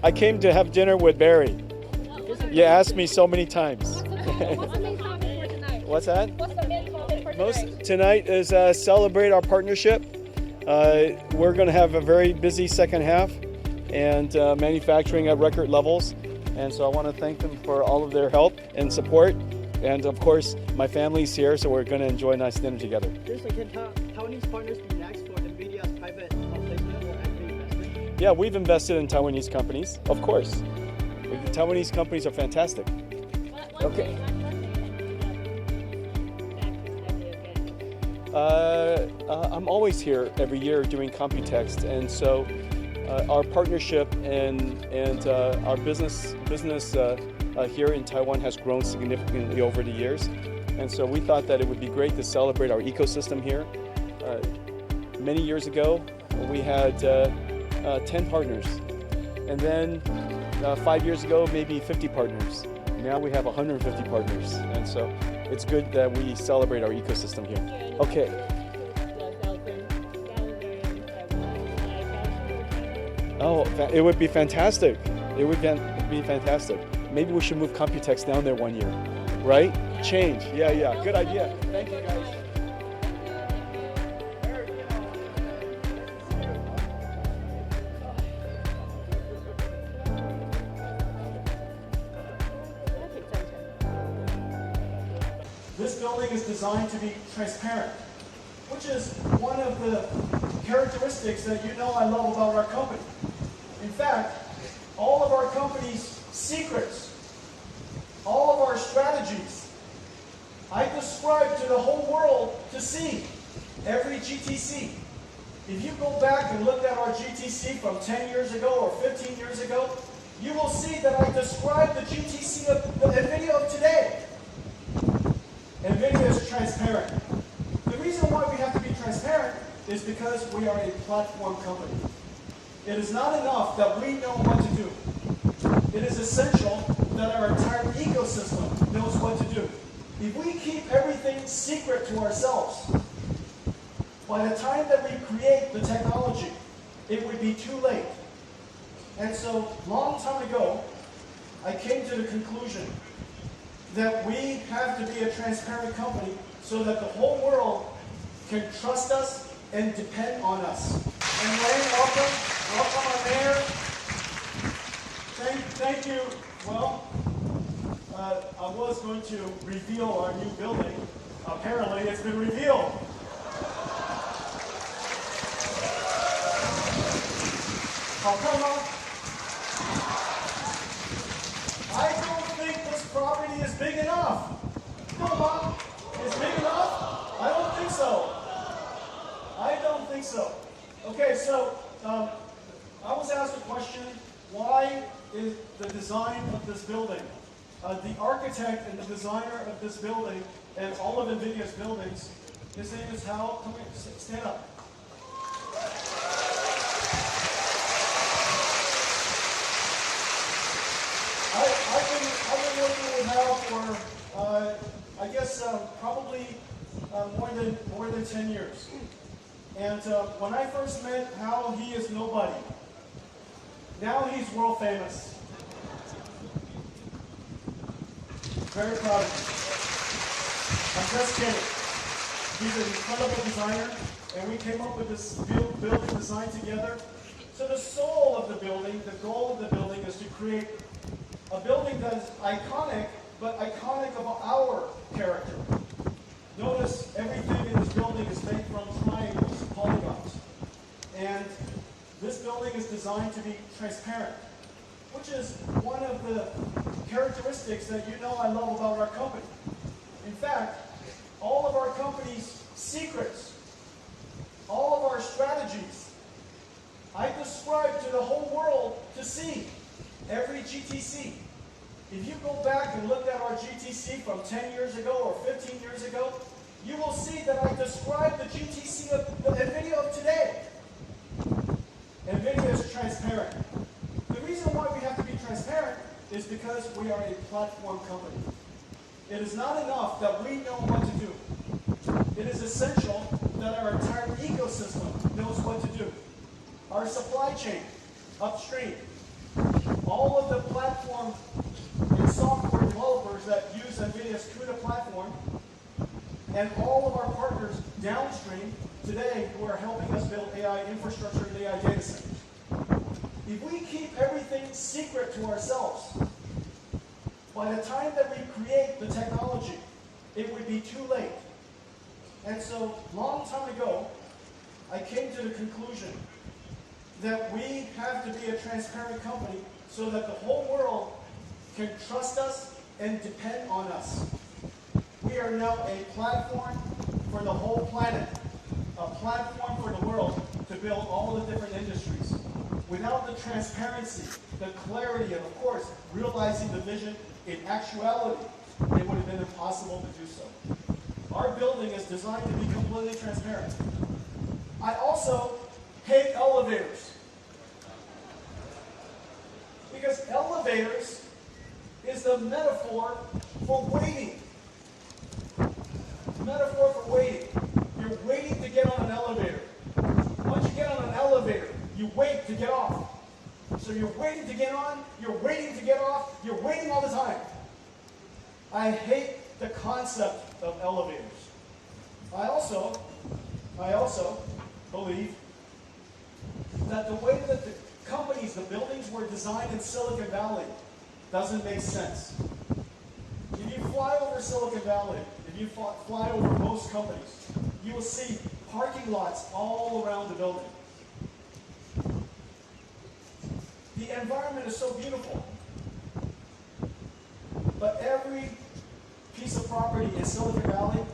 I came to have dinner with Barry. You asked me so many times. What's the main topic for tonight? What's that? What's the main topic for tonight? Tonight is celebrate our partnership. We're going to have a very busy second half and manufacturing at record levels. And so I want to thank them for all of their help and support. And of course, my family's here, so we're going to enjoy a nice dinner together. Seriously, can Taiwanese partners be next for NVIDIA's private placement or equity investment? Yeah, we've invested in Taiwanese companies, of course. The Taiwanese companies are fantastic. Okay. I'm always here every year doing Computex, and so our partnership and our business here in Taiwan has grown significantly over the years, and so we thought that it would be great to celebrate our ecosystem here. Many years ago, we had 10 partners, and then 5 years ago, maybe 50 partners. Now we have 150 partners, and so it's good that we celebrate our ecosystem here. Okay. Oh, it would be fantastic. It would be fantastic. Maybe we should move Computex down there one year, right? Change. Yeah. Good idea. Thank you, guys. This building is designed to be transparent, which is one of the characteristics that you know I love about our company. In fact, all of our company's secrets, all of our strategies, I describe to the whole world to see every GTC. If you go back and look at our GTC from 10 years ago or 15 years ago, you will see that I describe the GTC of the NVIDIA of today. NVIDIA is transparent. The reason why we have to be transparent is because we are a platform company. It is not enough that we know what to do. It is essential that our entire ecosystem knows what to do. If we keep everything secret to ourselves, by the time that we create the technology, it would be too late. And so, long time ago, I came to the conclusion that we have to be a transparent company so that the whole world can trust us and depend on us. And Wayne, welcome. Welcome, our mayor. Thank you. Well, I was going to reveal our new building. Apparently, it's been revealed. How come? I don't think this property is big enough. No, Mom, it's big enough? I don't think so. I don't think so. Okay, so I was asked a question, why is the design of this building? The architect and the designer of this building and all of NVIDIA's buildings, his name is Hal. Come here, stand up. I've been working with Hal for, I guess, probably more than 10 years. And when I first met Hal, he is nobody. Now he's world famous. Very proud of him. I'm just kidding. He's an incredible designer, and we came up with this building design together. So the soul of the building, the goal of the building is to create a building that is iconic, but iconic of our character. Notice everything in this building is made from triangles, polygons. And this building is designed to be transparent, which is one of the characteristics that you know I love about our company. In fact, all of our company's secrets, all of our strategies, I describe to the whole world to see every GTC. If you go back and look at our GTC from 10 years ago or 15 years ago, you will see that I describe the GTC of the NVIDIA of today. NVIDIA is transparent. The reason why we have to be transparent is because we are a platform company. It is not enough that we know what to do. It is essential that our entire ecosystem knows what to do. Our supply chain, upstream, all of the platform and software developers that use NVIDIA's CUDA platform, and all of our partners downstream today who are helping us build AI infrastructure and AI data centers. If we keep everything secret to ourselves, by the time that we create the technology, it would be too late. And so, long time ago, I came to the conclusion that we have to be a transparent company so that the whole world can trust us and depend on us. We are now a platform for the whole planet, a platform for the world to build all the different industries. Without the transparency, the clarity, and of course, realizing the vision in actuality, it would have been impossible to do so. Our building is designed to be completely transparent. I also hate elevators. Because elevators is the metaphor for waiting. Metaphor for waiting. You're waiting to get on an elevator. Once you get on an elevator, you wait to get off. So you're waiting to get on, you're waiting to get off, you're waiting all the time. I hate the concept of elevators. I also believe that the way that the companies, the buildings were designed in Silicon Valley doesn't make sense. If you fly over Silicon Valley, if you fly over most companies, you will see parking lots all around the building. The environment is so beautiful, but every piece of property in Silicon Valley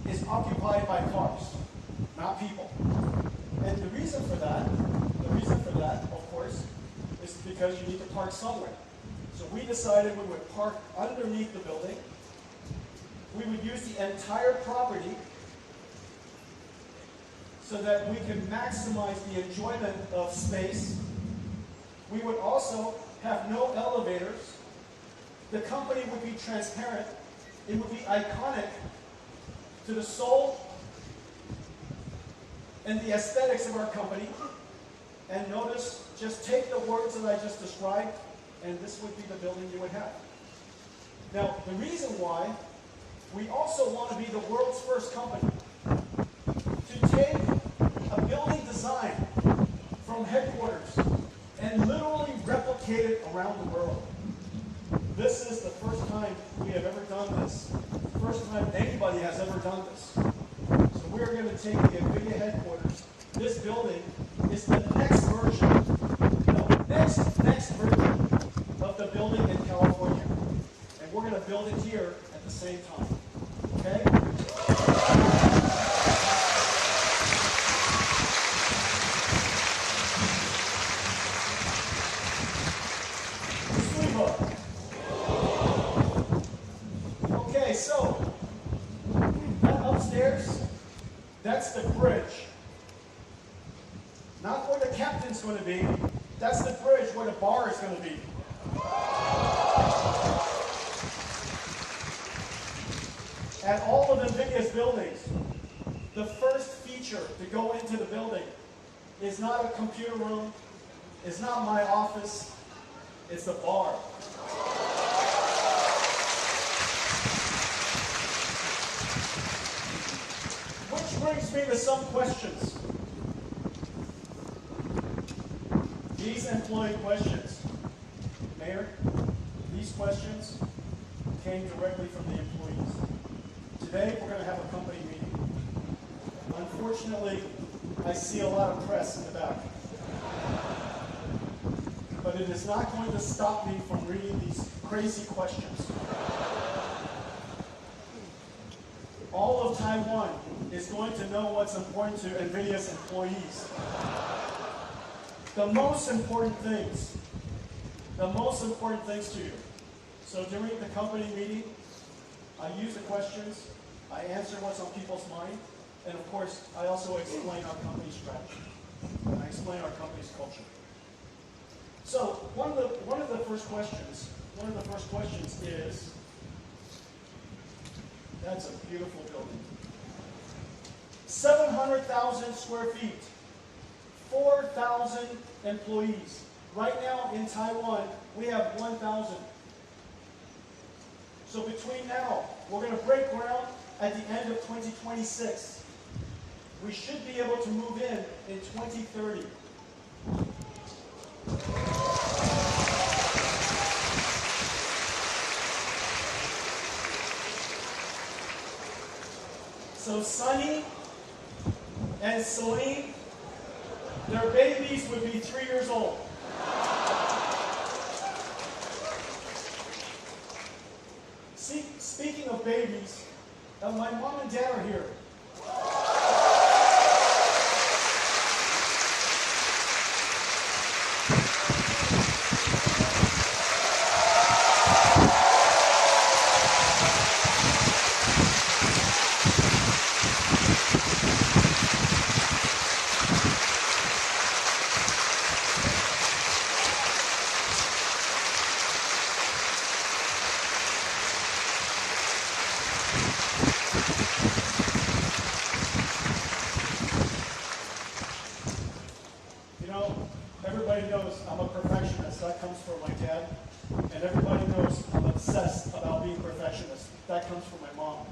is occupied by cars, not people. And the reason for that, of course, is because you need to park somewhere. So we decided we would park underneath the building. We would use the entire property so that we can maximize the enjoyment of space. We would also have no elevators. The company would be transparent. It would be iconic to the soul and the aesthetics of our company. And notice, just take the words that I just described, and this would be the building you would have. Now, the reason why we also want to be the world's first company to take a building design from headquarters and literally replicate it around the world. This is the first time we have ever done this. First time anybody has ever done this. So we're going to take the NVIDIA headquarters. This building is the next version, next version of the building in California. And we're going to build it here at the same time. Okay? Okay, so that upstairs, that's the bridge. Not where the captain's going to be. That's the bridge where the bar is going to be. At all of NVIDIA's buildings, the first feature to go into the building is not a computer room, it's not my office, it's the bar. Which brings me to some questions. These employee questions. Mayor, these questions came directly from the employees. Today, we're going to have a company meeting. Unfortunately, I see a lot of press in the back. But it is not going to stop me from reading these crazy questions. All of Taiwan is going to know what's important to NVIDIA's employees. The most important things to you. So during the company meeting, I use the questions, I answer what's on people's mind, and of course, I also explain our company's strategy. And I explain our company's culture. So one of the first questions is, that's a beautiful building. 700,000 square feet, 4,000 employees. Right now in Taiwan, we have 1,000. So between now, we're going to break ground at the end of 2026. We should be able to move in 2030. So Sunny and Celine, their babies would be 3 years old. Speaking of babies, my mom and dad are here. Everybody knows I'm a perfectionist. That comes from my dad. And everybody knows I'm obsessed about being perfectionist. That comes from my mom.